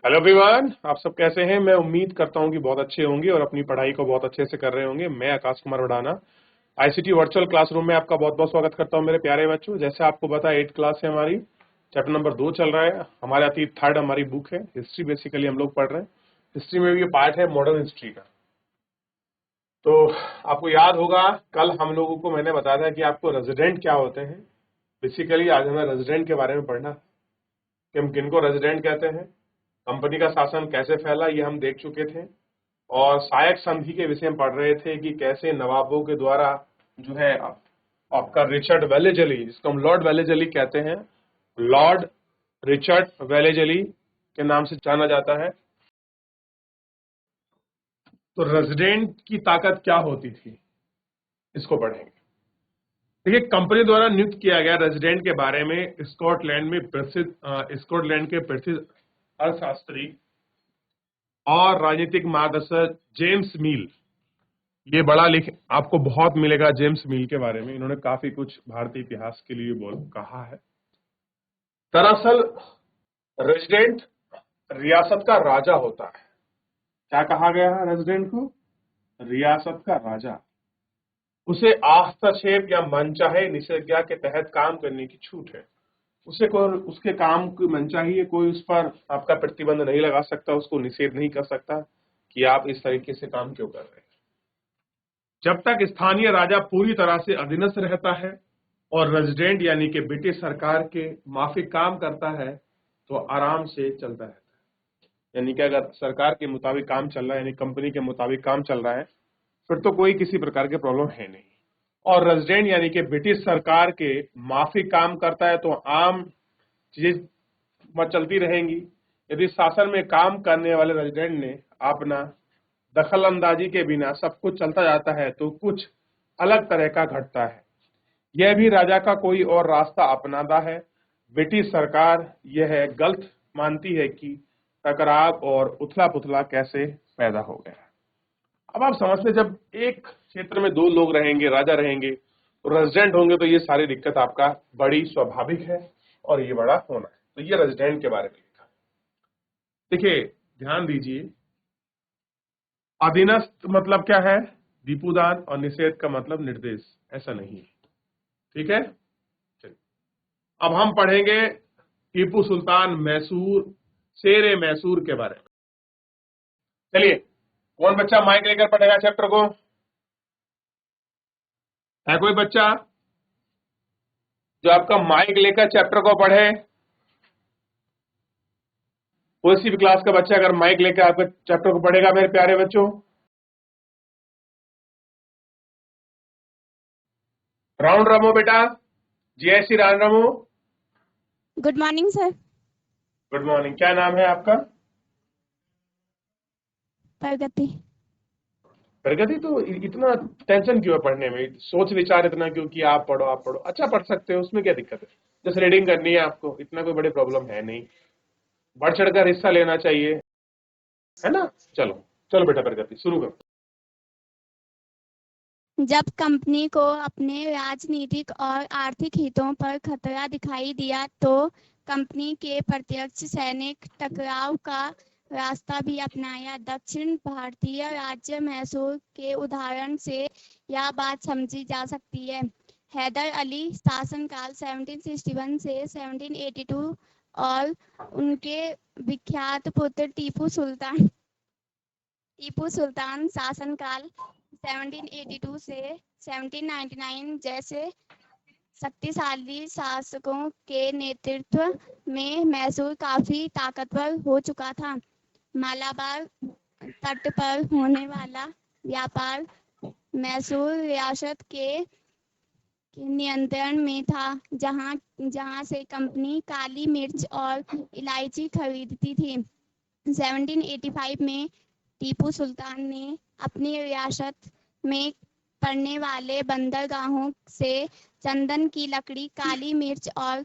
Hello everyone, आप सब कैसे हैं। मैं उम्मीद करता हूं कि बहुत अच्छे होंगे और अपनी पढ़ाई को बहुत अच्छे से कर रहे होंगे। मैं Akash Kumar वडाना ICT virtual classroom में आपका बहुत बहुत स्वागत करता हूं मेरे प्यारे बच्चों। जैसे आपको पता है 8th क्लास है हमारी, चैप्टर नंबर 2 चल रहा है। हमारे अतीत थर्ड हमारी बुक है हिस्ट्री, बेसिकली हम लोग पढ़ रहे हैं। हिस्ट्री में भी ये पार्ट है मॉडर्न हिस्ट्री का। तो आपको याद होगा कल हम लोगों को मैंने बताया था कि आपको रेजिडेंट क्या होते हैं। बेसिकली आज हमें रेजिडेंट के बारे में पढ़ना है कि हम किनको रेजिडेंट कहते हैं, कंपनी का शासन कैसे फैला ये हम देख चुके थे। और सहायक संधि के विषय में पढ़ रहे थे कि कैसे नवाबों के द्वारा जो है आपका रिचर्ड वेलेजली, जिसको हम लॉर्ड वेलेजली कहते हैं, लॉर्ड रिचर्ड वेलेजली के नाम से जाना जाता है। तो रेजिडेंट की ताकत क्या होती थी इसको पढ़ेंगे। देखिए, कंपनी द्वारा नियुक्त किया गया रेजिडेंट के बारे में स्कॉटलैंड के प्रसिद्ध अर्थशास्त्री और राजनीतिक मार्गदर्शक जेम्स मिल, ये बड़ा लिख आपको बहुत मिलेगा जेम्स मिल के बारे में। इन्होंने काफी कुछ भारतीय इतिहास के लिए कहा है। दरअसल रेजिडेंट रियासत का राजा होता है। क्या कहा गया है रेजिडेंट को? रियासत का राजा। उसे हस्तक्षेप या मनचाहे निषेधाज्ञा के तहत काम करने की छूट है। उसे कोई उसके काम की मनचाही है, कोई उस पर आपका प्रतिबंध नहीं लगा सकता, उसको निषेध नहीं कर सकता कि आप इस तरीके से काम क्यों कर रहे हैं। जब तक स्थानीय राजा पूरी तरह से अधीनस्थ रहता है और रेजिडेंट यानी कि ब्रिटिश सरकार के माफिक काम करता है तो आराम से चलता रहता है। यानी कि अगर सरकार के मुताबिक काम चल रहा है, यानी कंपनी के मुताबिक काम चल रहा है, फिर तो कोई किसी प्रकार के प्रॉब्लम है नहीं। और रेजिडेंट यानी कि ब्रिटिश सरकार के माफिक काम करता है तो आम चीजें चलती रहेंगी। यदि शासन में काम करने वाले रेजिडेंट ने अपना दखल अंदाजी के बिना सब कुछ चलता जाता है तो कुछ अलग तरह का घटता है। यह भी राजा का कोई और रास्ता अपनाता है। ब्रिटिश सरकार यह गलत मानती है कि टकराव और उथला पुथला कैसे पैदा हो गया। अब आप समझते, जब एक क्षेत्र में दो लोग रहेंगे, राजा रहेंगे तो रेजिडेंट होंगे, तो ये सारी दिक्कत आपका बड़ी स्वाभाविक है और ये बड़ा होना है। तो ये रेजिडेंट के बारे में लिखा है। देखिए ध्यान दीजिए, अधीनस्थ मतलब क्या है? दीपूदान, और निषेध का मतलब निर्देश, ऐसा नहीं है। ठीक है, चलिए अब हम पढ़ेंगे टीपू सुल्तान मैसूर, शेरे मैसूर के बारे में। चलिए, कौन बच्चा माइक लेकर पढ़ेगा चैप्टर को? है कोई बच्चा जो आपका माइक लेकर चैप्टर को पढ़े? कोई सी भी क्लास का बच्चा अगर माइक लेकर आपके चैप्टर को पढ़ेगा मेरे प्यारे बच्चों? राउंड रमो बेटा, जय श्री राम रमो। Good morning sir. Good morning. क्या नाम है आपका? प्रगति। प्रगति। तो इतना टेंशन क्यों है पढ़ने में? सोच विचार इतना क्यों कि आप पढ़ो आप पढ़ो? अच्छा, पढ़ सकते हो, उसमें क्या दिक्कत है? जैसे रीडिंग करनी है आपको, इतना कोई बड़ी प्रॉब्लम है नहीं। बढ़ चढ़कर हिस्सा लेना चाहिए, है ना। चलो चलो बेटा, प्रगति शुरू करो। जब कंपनी को अपने राजनीतिक और आर्थिक हितों पर खतरा दिखाई दिया तो कंपनी के प्रत्यक्ष सैनिक टकराव का रास्ता भी अपनाया। दक्षिण भारतीय राज्य मैसूर के उदाहरण से यह बात समझी जा सकती है। हैदर अली शासनकाल 1761 से 1782 और उनके विख्यात पुत्र टीपू सुल्तान शासनकाल 1782 से 1799 जैसे शक्तिशाली शासकों के नेतृत्व में मैसूर काफी ताकतवर हो चुका था। मालाबार तट पर होने वाला व्यापार मैसूर रियासत के नियंत्रण में था, जहां से कंपनी काली मिर्च और इलायची खरीदती थी। 1785 में टीपू सुल्तान ने अपनी रियासत में पड़ने वाले बंदरगाहों से चंदन की लकड़ी, काली मिर्च और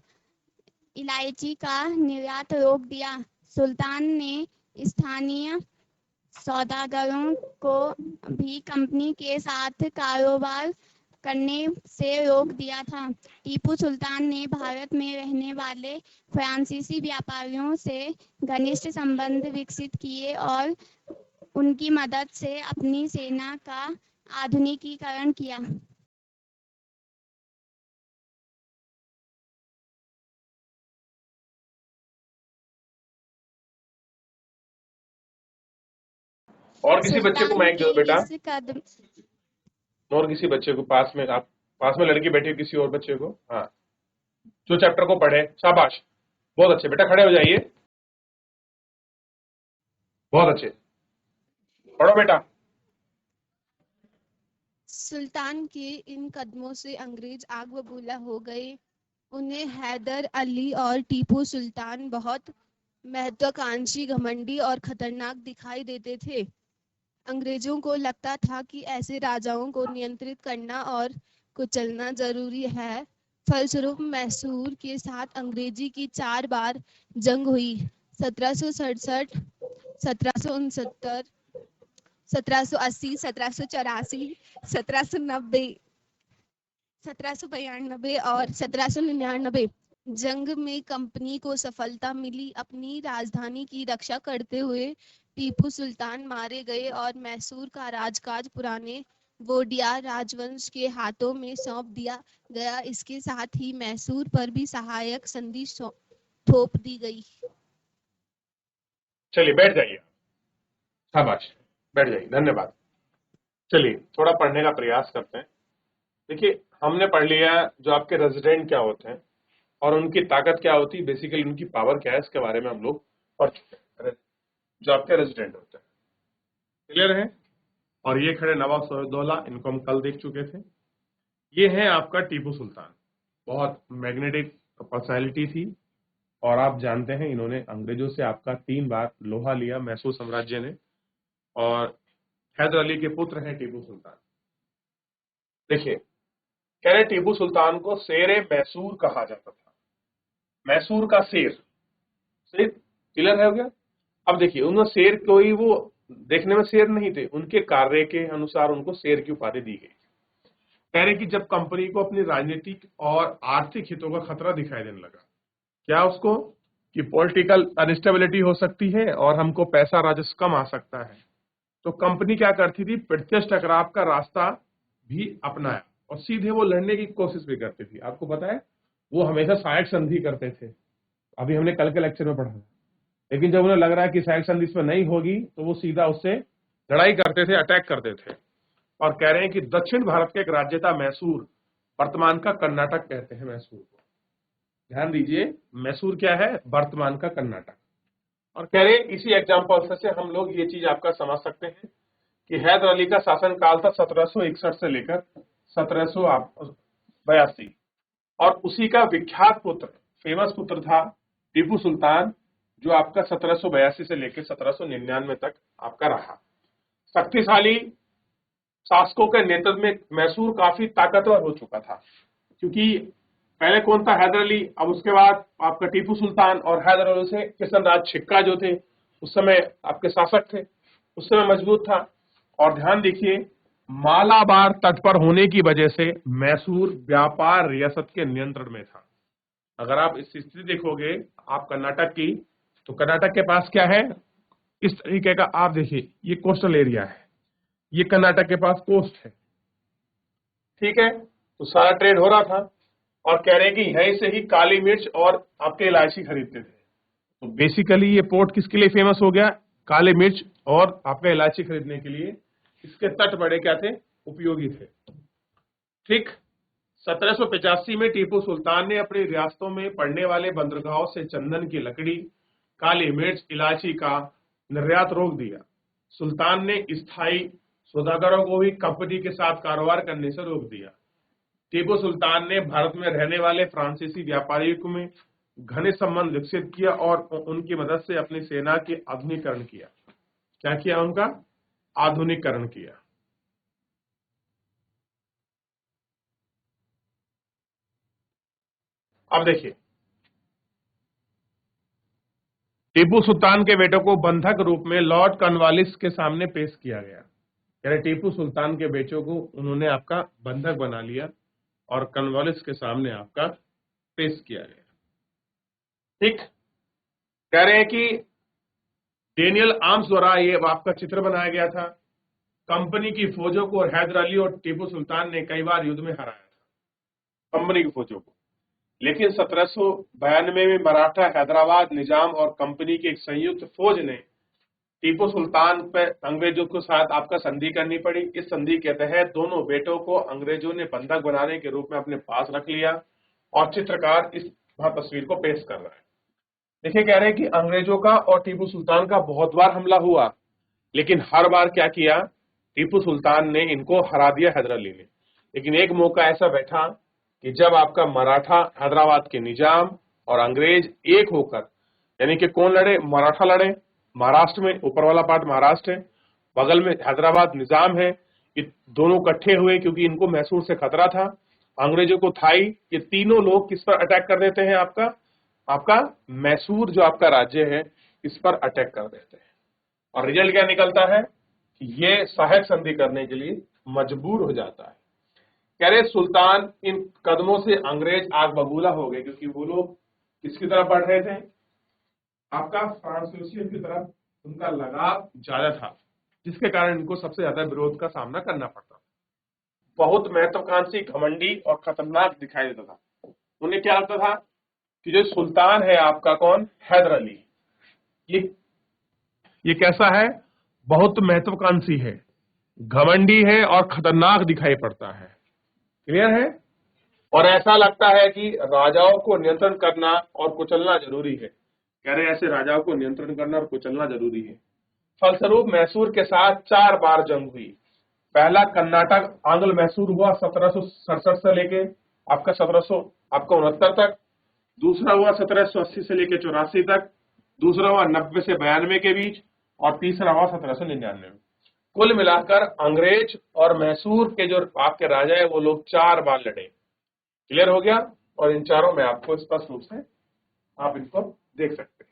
इलायची का निर्यात रोक दिया। सुल्तान ने स्थानीय सौदागरों को भी कंपनी के साथ कारोबार करने से रोक दिया था। टीपू सुल्तान ने भारत में रहने वाले फ्रांसीसी व्यापारियों से घनिष्ठ संबंध विकसित किए और उनकी मदद से अपनी सेना का आधुनिकीकरण किया। और किसी बच्चे को सुल्तान माइक दो के बेटा, इस कदम और किसी बच्चे को पास में, आप पास में लड़की बैठी हो, किसी और बच्चे को, हाँ, जो चैप्टर को पढ़े। शाबाश, बहुत अच्छे बेटा, खड़े हो जाइए, बहुत अच्छे, पढ़ो बेटा। सुल्तान के इन कदमों से अंग्रेज आग बबूला हो गए। उन्हें हैदर अली और टीपू सुल्तान बहुत महत्वाकांक्षी, घमंडी और खतरनाक दिखाई देते थे। अंग्रेजों को लगता था कि ऐसे राजाओं को नियंत्रित करना और कुचलना जरूरी है। फलस्वरूप मैसूर के साथ अंग्रेजी की 4 बार जंग हुई। 1767, 1769, 1780, 1784, 1790, 1792 और 1799। जंग में कंपनी को सफलता मिली। अपनी राजधानी की रक्षा करते हुए टीपू सुल्तान मारे गए और मैसूर का राजकाज पुराने वोडियार राजवंश के हाथों में सौंप दिया गया। इसके साथ ही मैसूर पर भी सहायक संधि थोप दी गई। चलिए बैठ जाइए, शाबाश, बैठ जाइए, धन्यवाद। चलिए थोड़ा पढ़ने का प्रयास करते हैं। देखिए, हमने पढ़ लिया जो आपके रेजिडेंट क्या होते हैं और उनकी ताकत क्या होती है, बेसिकली उनकी पावर क्या है, इसके बारे में हम लोग पढ़ चुके हैं। जो आपके रेजिडेंट होते हैं, क्लियर है। और ये खड़े नवाब सिराजुद्दौला, इनको हम कल देख चुके थे। ये है आपका टीपू सुल्तान, बहुत मैग्नेटिक पर्सनैलिटी थी, और आप जानते हैं इन्होंने अंग्रेजों से आपका 3 बार लोहा लिया, मैसूर साम्राज्य ने। और हैदर अली के पुत्र हैं टीपू सुल्तान। देखिए, कह रहे टीपू सुल्तान को शेर मैसूर कहा जाता था। मैसूर का शेर, शेर क्लियर हो गया। अब देखिए, उन्होंने शेर कोई वो देखने में शेर नहीं थे, उनके कार्य के अनुसार उनको शेर की उपाधि दी गई। कह रहे कि जब कंपनी को अपनी राजनीतिक और आर्थिक हितों का खतरा दिखाई देने लगा, क्या उसको कि पॉलिटिकल अनस्टेबिलिटी हो सकती है और हमको पैसा राजस्व कम आ सकता है, तो कंपनी क्या करती थी, प्रत्यक्ष टकराव का रास्ता भी अपनाया और सीधे वो लड़ने की कोशिश भी करती थी। आपको पता है, वो हमेशा सहायक संधि करते थे, अभी हमने कल के लेक्चर में पढ़ा। लेकिन जब उन्हें लग रहा है कि सहायक संधि इसमें नहीं होगी, तो वो सीधा उससे लड़ाई करते थे, अटैक करते थे। और कह रहे हैं कि दक्षिण भारत का एक राज्य था मैसूर, वर्तमान का कर्नाटक कहते हैं मैसूर को। ध्यान दीजिए, मैसूर क्या है, वर्तमान का कर्नाटक। और कह रहे इसी एग्जाम्पल से हम लोग ये चीज आपका समझ सकते हैं कि हैदर अली का शासन काल था 1761 से लेकर 1782, और उसी का विख्यात पुत्र, फेमस पुत्र था टीपू सुल्तान, जो आपका 1782 से लेकर 1799 तक आपका रहा। शक्तिशाली शासकों के नेतृत्व में मैसूर काफी ताकतवर हो चुका था, क्योंकि पहले कौन था, हैदर अली, अब उसके बाद आपका टीपू सुल्तान, और हैदर अली से किशन राज छिक्का जो थे उस समय आपके शासक थे, उस समय मजबूत था। और ध्यान देखिए, मालाबार तट पर होने की वजह से मैसूर व्यापार रियासत के नियंत्रण में था। अगर आप इस स्थिति देखोगे आप कर्नाटक की, तो कर्नाटक के पास क्या है, इस तरीके का, आप देखिए ये कोस्टल एरिया है, ये कर्नाटक के पास कोस्ट है, ठीक है, तो सारा ट्रेड हो रहा था। और कह रहे हैं कि यहीं से ही काली मिर्च और आपके इलायची खरीदते थे। तो बेसिकली ये पोर्ट किसके लिए फेमस हो गया, काली मिर्च और आपका इलायची खरीदने के लिए। इसके तट बड़े क्या थे, उपयोगी थे। ठीक, 1785 में टीपू सुल्तान ने अपनी रियासतों में पड़ने वाले बंदरगाहों से चंदन की लकड़ी, काली मिर्च, इलायची का निर्यात रोक दिया। सुल्तान ने स्थायी सौदागरों को भी कंपनी के साथ कारोबार करने से रोक दिया। टीपू सुल्तान ने भारत में रहने वाले फ्रांसीसी व्यापारियों में घनिष्ठ संबंध विकसित किया और उनकी मदद से अपनी सेना के आधुनिकीकरण किया। क्या किया, उनका आधुनिकीकरण किया। अब देखिए, टीपू सुल्तान के बेटों को बंधक रूप में लॉर्ड कॉर्नवालिस के सामने पेश किया गया। यानी टीपू सुल्तान के बेटों को उन्होंने आपका बंधक बना लिया और कॉर्नवालिस के सामने आपका पेश किया गया। ठीक, कह रहे हैं कि डेनियल आर्म्स द्वारा ये आपका चित्र बनाया गया था। कंपनी की फौजों को और हैदर अली और टीपू सुल्तान ने कई बार युद्ध में हराया था कंपनी की फौजों को, लेकिन 1792 में मराठा हैदराबाद निजाम और कंपनी की एक संयुक्त फौज ने टीपू सुल्तान पर अंग्रेजों के साथ आपका संधि करनी पड़ी। इस संधि के तहत दोनों बेटों को अंग्रेजों ने बंधक बनाने के रूप में अपने पास रख लिया और चित्रकार इस तस्वीर को पेश कर रहा है। देखिए, कह रहे हैं कि अंग्रेजों का और टीपू सुल्तान का बहुत बार हमला हुआ, लेकिन हर बार क्या किया, टीपू सुल्तान ने इनको हरा दिया हैदर अली ने। लेकिन एक मौका ऐसा बैठा कि जब आपका मराठा हैदराबाद के निजाम और अंग्रेज एक होकर, यानी कि कौन लड़े, मराठा लड़े महाराष्ट्र में, ऊपर वाला पार्ट महाराष्ट्र है, बगल में हैदराबाद निजाम है, ये दोनों इकट्ठे हुए क्योंकि इनको मैसूर से खतरा था, अंग्रेजों को था ही। ये तीनों लोग किस पर अटैक कर देते हैं, आपका मैसूर जो आपका राज्य है इस पर अटैक कर देते हैं। और रिजल्ट क्या निकलता है कि ये सहायक संधि करने के लिए मजबूर हो जाता है। कह रहे सुल्तान इन कदमों से अंग्रेज आग बबूला हो गए, क्योंकि वो लोग किसकी तरफ बढ़ रहे थे, आपका फ्रांसीसियों की तरफ उनका लगाव ज्यादा था, जिसके कारण इनको सबसे ज्यादा विरोध का सामना करना पड़ता। बहुत महत्वाकांक्षी, घमंडी और खतरनाक दिखाई देता था। उन्हें क्या लगता था कि जो सुल्तान है आपका कौन, हैदर अली, ये कैसा है, बहुत महत्वाकांक्षी है, घमंडी है और खतरनाक दिखाई पड़ता है। क्लियर है? और ऐसा लगता है कि राजाओं को नियंत्रण करना और कुचलना जरूरी है। कह रहे ऐसे राजाओं को नियंत्रण करना और कुचलना जरूरी है। फलस्वरूप मैसूर के साथ 4 बार जंग हुई। पहला कर्नाटक आंग्ल मैसूर हुआ 1767 से लेके आपका 1769 तक, दूसरा हुआ 1780 से लेके 84 तक, दूसरा हुआ 90 से 92 के बीच, और तीसरा हुआ 1799 में। कुल मिलाकर अंग्रेज और मैसूर के जो आपके राजा है वो लोग 4 बार लड़े। क्लियर हो गया? और इन चारों में आपको स्पष्ट रूप से आप इनको देख सकते हैं।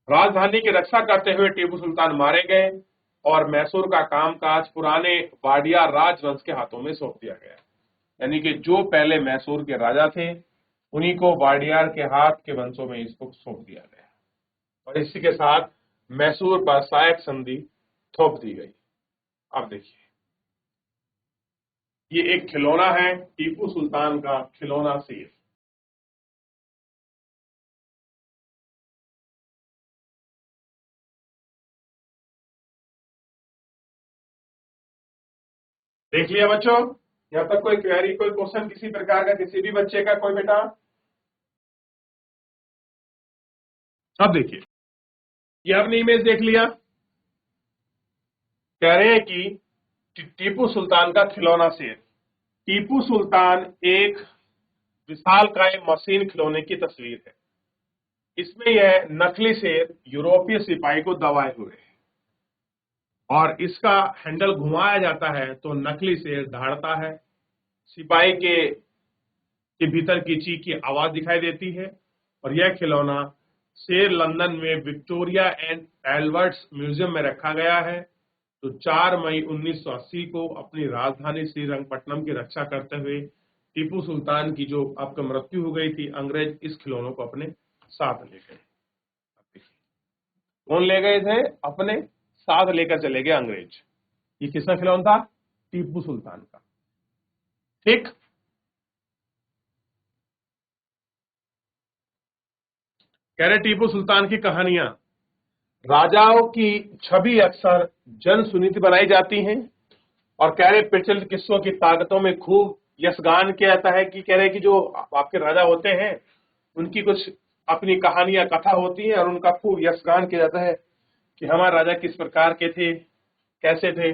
राजधानी की रक्षा करते हुए टीपू सुल्तान मारे गए और मैसूर का कामकाज पुराने वाडियार राजवंश के हाथों में सौंप दिया गया। यानी कि जो पहले मैसूर के राजा थे उन्हीं को वाडियार के हाथ के वंशों में इसको सौंप दिया गया, और इसी के साथ मैसूर पर सहायक संधि थोप दी गई। अब देखिए, ये एक खिलौना है, टीपू सुल्तान का खिलौना शेर। देख लिया बच्चों? यहां तक कोई क्वेरी, कोई क्वेश्चन किसी प्रकार का किसी भी बच्चे का, कोई बेटा? अब देखिए, ये आपने इमेज देख लिया। कह रहे हैं कि टीपू सुल्तान का खिलौना शेर। टीपू सुल्तान एक विशालकाय मशीन खिलौने की तस्वीर है। इसमें यह नकली शेर यूरोपीय सिपाही को दबाए हुए है और इसका हैंडल घुमाया जाता है तो नकली शेर दहाड़ता है। सिपाही के भीतर की चीख की आवाज दिखाई देती है। और यह खिलौना शेर लंदन में विक्टोरिया एंड एल्बर्ट्स म्यूजियम में रखा गया है। तो 4 मई 1980 को अपनी राजधानी श्रीरंगपट्टनम की रक्षा करते हुए टीपू सुल्तान की जो आपका मृत्यु हो गई थी, अंग्रेज इस खिलौनों को अपने साथ ले गए। कौन ले गए थे? अपने साथ लेकर चले गए अंग्रेज। ये किसका खिलौना था? टीपू सुल्तान का। ठीक, कह रहे टीपू सुल्तान की कहानियां, राजाओं की छवि अक्सर जन सुनीति बनाई जाती हैं और कह रहे प्रचलित किस्सों की ताकतों में खूब यशगान किया जाता है कि कह रहे कि जो आपके राजा होते हैं उनकी कुछ अपनी कहानियां, कथा होती है और उनका खूब यशगान किया जाता है कि हमारे राजा किस प्रकार के थे, कैसे थे,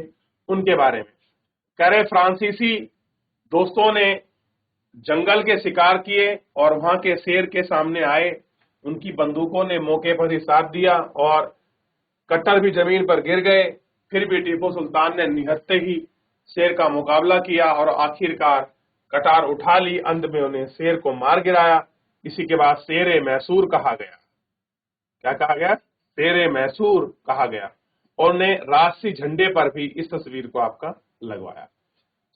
उनके बारे में। कह रहे फ्रांसीसी दोस्तों ने जंगल के शिकार किए और वहां के शेर के सामने आए, उनकी बंदूकों ने मौके पर ही साथ दिया और कट्टर भी जमीन पर गिर गए। फिर भी टीपू सुल्तान ने निहत्थे ही शेर का मुकाबला किया और आखिरकार कटार उठा ली। अंत में उन्हें शेर को मार गिराया। इसी के बाद शेर मैसूर कहा गया। क्या कहा गया? शेर मैसूर कहा गया। और उन्हें राष्ट्रीय झंडे पर भी इस तस्वीर को आपका लगवाया।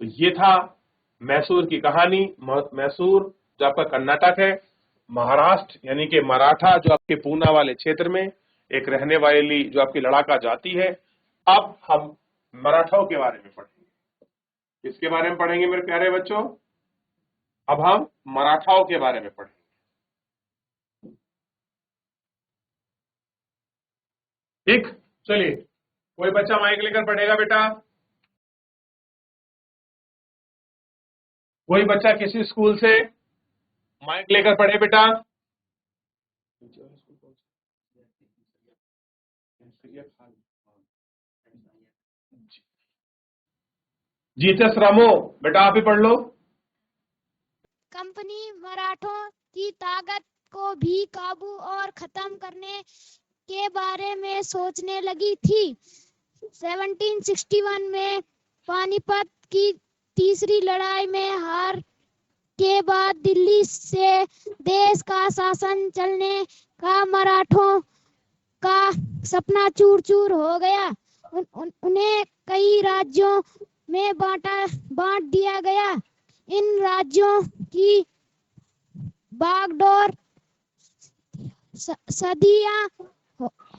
तो ये था मैसूर की कहानी। मैसूर जो आपका कर्नाटक है, महाराष्ट्र यानी कि मराठा जो आपके पूना वाले क्षेत्र में एक रहने वाली जो आपकी लड़ाका जाति है। अब हम मराठाओं के बारे में पढ़ेंगे। किसके बारे में पढ़ेंगे मेरे प्यारे बच्चों? अब हम मराठाओं के बारे में पढ़ेंगे। ठीक, चलिए कोई बच्चा माइक लेकर पढ़ेगा बेटा? कोई बच्चा किसी स्कूल से माइक लेकर पढ़े बेटा? जीएचएस रामो, बेटा आप ही पढ़ लो। कंपनी मराठों की ताकत को भी काबू और खत्म करने के बारे में सोचने लगी थी। 1761 में पानीपत की तीसरी लड़ाई में हार के बाद दिल्ली से देश का शासन चलने का मराठों का सपना चूर चूर हो गया। उन्हें कई राज्यों में बांट दिया गया। इन राज्यों की बागडोर सदियां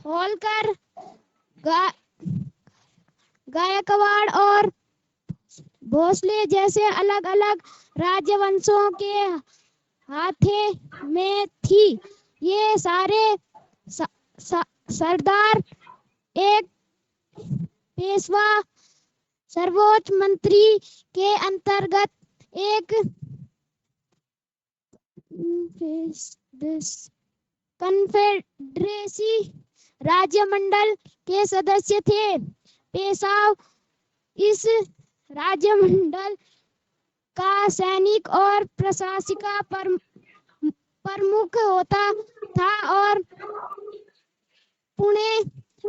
होलकर, गायकवाड़ और भोसले जैसे अलग अलग राजवंशों के हाथे में थी। ये सारे सरदार एक पेशवा सर्वोच्च मंत्री के अंतर्गत एक कन्फेडरेसी राज्यमंडल के सदस्य थे। पेशवा इस राज्यमंडल का सैनिक और प्रशासिका प्रमुख होता था और पुणे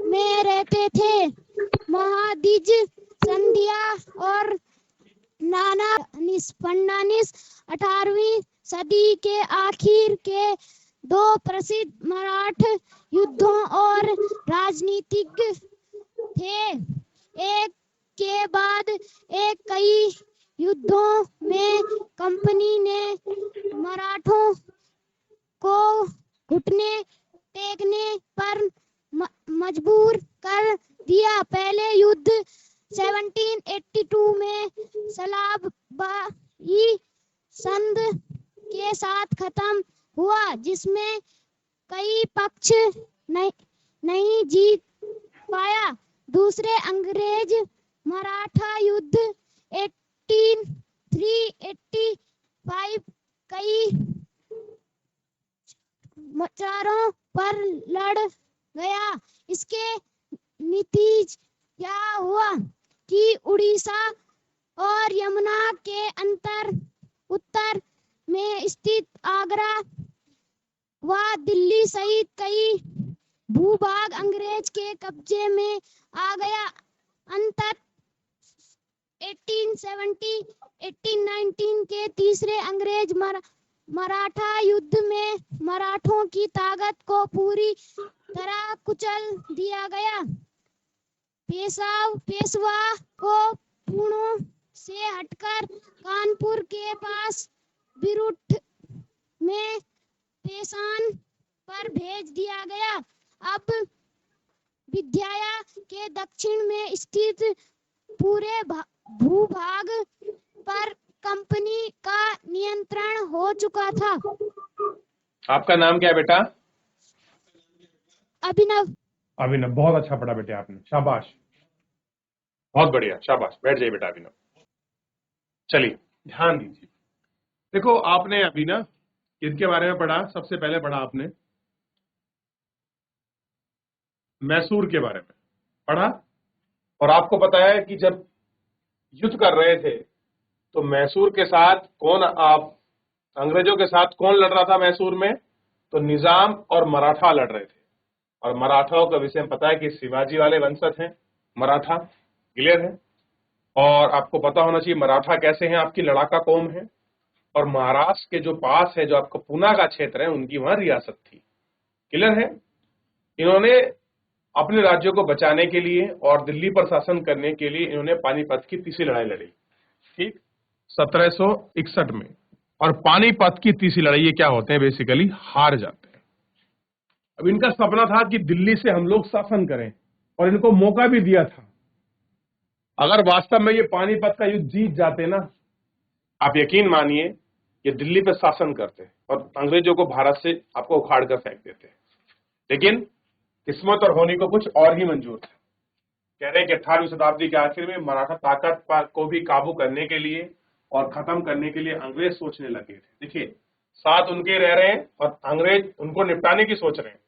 में रहते थे। महादिज संध्या और नाना फर्नांडिस 18वीं सदी के आखिर के दो प्रसिद्ध मराठा युद्धों और राजनीतिज्ञ थे। एक के बाद एक कई युद्धों में कंपनी ने मराठों को घुटने टेकने पर मजबूर कर दिया। पहले युद्ध 1782 में सलाबाई संध के साथ खत्म हुआ, जिसमें कई पक्ष नहीं जीत पाया। दूसरे अंग्रेज मराठा युद्ध 1885 कई मोर्चों पर लड़ गया। इसके नतीजा हुआ कि उड़ीसा और यमुना के उत्तर में स्थित आगरा व दिल्ली सहित कई भूभाग अंग्रेज के कब्जे में आ गया। अंततः 1819 के तीसरे अंग्रेज मराठा युद्ध में मराठों की ताकत को पूरी तरह कुचल दिया गया। पेशवा को पुणे से हटकर कानपुर के पास बिरुठ में पेशान पर भेज दिया गया। अब विंध्य के दक्षिण में स्थित पूरे भूभाग पर कंपनी का नियंत्रण हो चुका था। आपका नाम क्या है बेटा? अभिनव। अभिनव, बहुत अच्छा पढ़ा बेटे आपने, शाबाश, बहुत बढ़िया, शाबाश। बैठ जाइए बेटा अभिनव। चलिए ध्यान दीजिए। देखो आपने अभी ना किसके बारे में पढ़ा? सबसे पहले पढ़ा आपने मैसूर के बारे में पढ़ा, और आपको पता है कि जब युद्ध कर रहे थे तो मैसूर के साथ कौन, आप अंग्रेजों के साथ कौन लड़ रहा था मैसूर में? तो निजाम और मराठा लड़ रहे थे। और मराठाओं का विषय में पता है कि शिवाजी वाले वंशज हैं मराठा, क्लियर है। और आपको पता होना चाहिए मराठा कैसे हैं, आपकी लड़ाका कौम है। और महाराष्ट्र के जो पास है, जो आपका पूना का क्षेत्र है, उनकी वहां रियासत थी, क्लियर है। इन्होंने अपने राज्यों को बचाने के लिए और दिल्ली पर शासन करने के लिए इन्होंने पानीपत की तीसरी लड़ाई लड़ी, ठीक, 1761 में। और पानीपत की तीसरी लड़ाई ये क्या होते हैं, बेसिकली हार जाते हैं। अब इनका सपना था कि दिल्ली से हम लोग शासन करें और इनको मौका भी दिया था। अगर वास्तव में ये पानीपत का युद्ध जीत जाते ना, आप यकीन मानिए ये दिल्ली पे शासन करते और अंग्रेजों को भारत से आपको उखाड़ कर फेंक देते। लेकिन किस्मत और होनी को कुछ और ही मंजूर था। कह रहे हैं कि 18वीं शताब्दी के आखिर में मराठा ताकत को भी काबू करने के लिए और खत्म करने के लिए अंग्रेज सोचने लगे थे। देखिए, साथ उनके रह रहे हैं और अंग्रेज उनको निपटाने की सोच रहे हैं।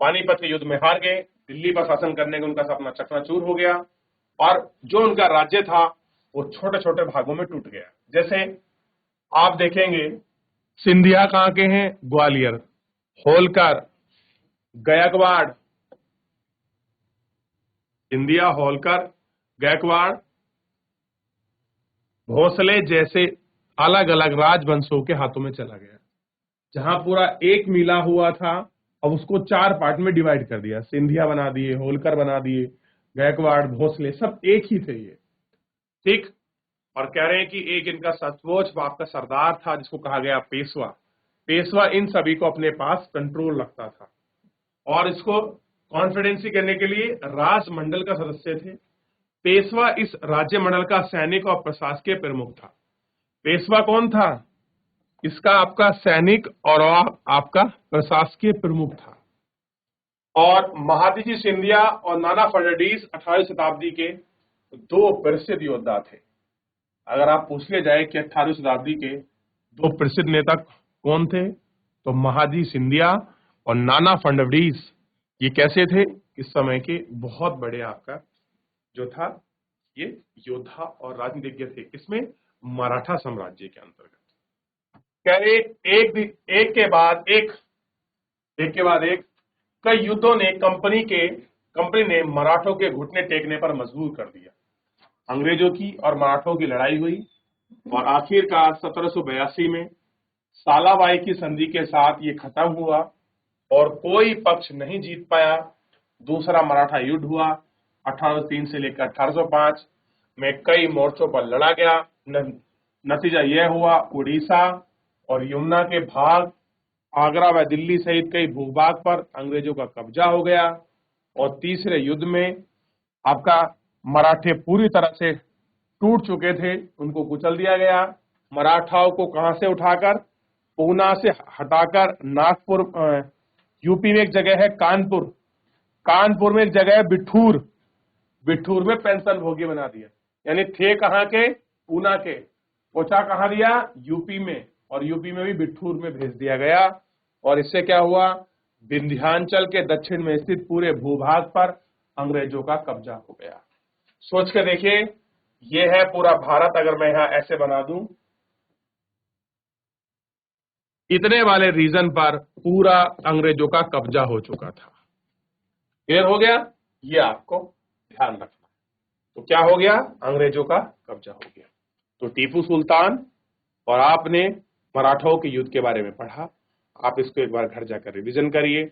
पानीपत के युद्ध में हार गए, दिल्ली पर शासन करने का उनका सपना चकनाचूर हो गया और जो उनका राज्य था वो छोटे छोटे भागों में टूट गया। जैसे आप देखेंगे, सिंधिया कहाँ के हैं, ग्वालियर, होलकर, गायकवाड़, सिंधिया, होलकर, गायकवाड़, भोसले जैसे अलग अलग राजवंशों के हाथों में चला गया। जहां पूरा एक मिला हुआ था, अब उसको 4 पार्ट में डिवाइड कर दिया। सिंधिया बना दिए, होलकर बना दिए, गायकवाड़, भोसले सब एक ही थे ये, ठीक। और कह रहे हैं कि एक इनका सचमुच बाप का सरदार था जिसको कहा गया पेशवा। पेशवा इन सभी को अपने पास कंट्रोल रखता था और इसको कॉन्फिडेंसी करने के लिए राजमंडल का सदस्य थे। पेशवा इस राज्य मंडल का सैनिक और प्रशासकीय प्रमुख था। पेशवा कौन था, इसका आपका सैनिक और आपका प्रशासकीय प्रमुख था। और महादजी सिंधिया और नाना फर्नांडीज 18वीं शताब्दी के 2 प्रसिद्ध योद्धा थे। अगर आप पूछ ले जाए कि 18वीं शताब्दी के 2 प्रसिद्ध नेता कौन थे, तो महादजी सिंधिया और नाना फर्नांडीज ये कैसे थे, इस समय के बहुत बड़े आपका जो था ये योद्धा और राजनीतिज्ञ थे, इसमें मराठा साम्राज्य के अंतर्गत। कह रहे एक के बाद एक कई युद्धों ने कंपनी ने मराठों के घुटने टेकने पर मजबूर कर दिया। अंग्रेजों की और मराठों की लड़ाई हुई और आखिरकार 1782 में सालाबाई की संधि के साथ ये खत्म हुआ और कोई पक्ष नहीं जीत पाया। दूसरा मराठा युद्ध हुआ 1803 से लेकर 1805 में कई मोर्चों पर लड़ा गया। नतीजा यह हुआ, उड़ीसा और यमुना के भाग, आगरा व दिल्ली सहित कई भूभाग पर अंग्रेजों का कब्जा हो गया। और तीसरे युद्ध में आपका मराठे पूरी तरह से टूट चुके थे, उनको कुचल दिया गया। मराठाओं को कहां से उठाकर, पूना से हटाकर नागपुर, यूपी में एक जगह है कानपुर में एक जगह है बिठूर में पेंशन भोगी बना दिया। यानी थे कहां के, पूना के, पहुंचा कहां दिया, यूपी में, और यूपी में भी बिठूर में भेज दिया गया। और इससे क्या हुआ, विंध्याचल के दक्षिण में स्थित पूरे भूभाग पर अंग्रेजों का कब्जा हो गया। सोच के देखिए, ये है पूरा भारत। अगर मैं यहां ऐसे बना दूं, इतने वाले रीजन पर पूरा अंग्रेजों का कब्जा हो चुका था। क्लियर हो गया, ये आपको ध्यान रखना। तो क्या हो गया, अंग्रेजों का कब्जा हो गया। तो टीपू सुल्तान और आपने मराठाओं के युद्ध के बारे में पढ़ा। आप इसको एक बार घर जाकर रिवीजन करिए,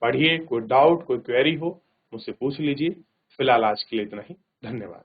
पढ़िए। कोई डाउट, कोई क्वेरी हो मुझसे पूछ लीजिए। फिलहाल आज के लिए इतना ही। धन्यवाद।